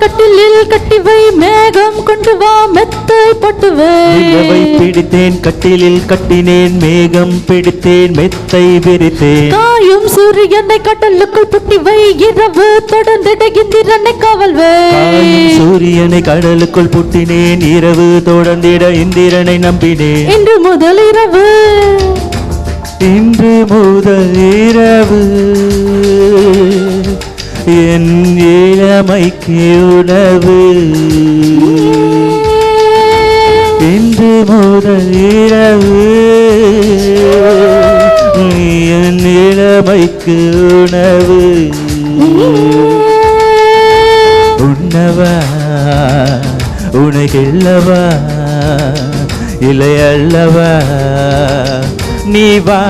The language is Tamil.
கட்டிலில் கட்டிவை மேகம் கொண்டு வா மெத்தை போட்டுவை நிலவை பிடித்தேன் கட்டிலில் கட்டினேன் மேகம் பிடித்தேன் மெத்தை விரித்தேன் காயும் சூரியனை கடலுக்குள் புட்டிவை இரவு தொடர்ந்திட இந்திரனை காவல்வை காயும் சூரியனை கடலுக்குள் புட்டினேன் இரவு தொடர்ந்திட இந்திரனை நம்பினேன் இன்று முதல் இரவு என் இளமைக்கு உணவு இன்று முதல் இரவு என் இளமைக்கு உணவு உண்ணவா உனக்கெல்லவா இல்லை அல்லவா நீ வா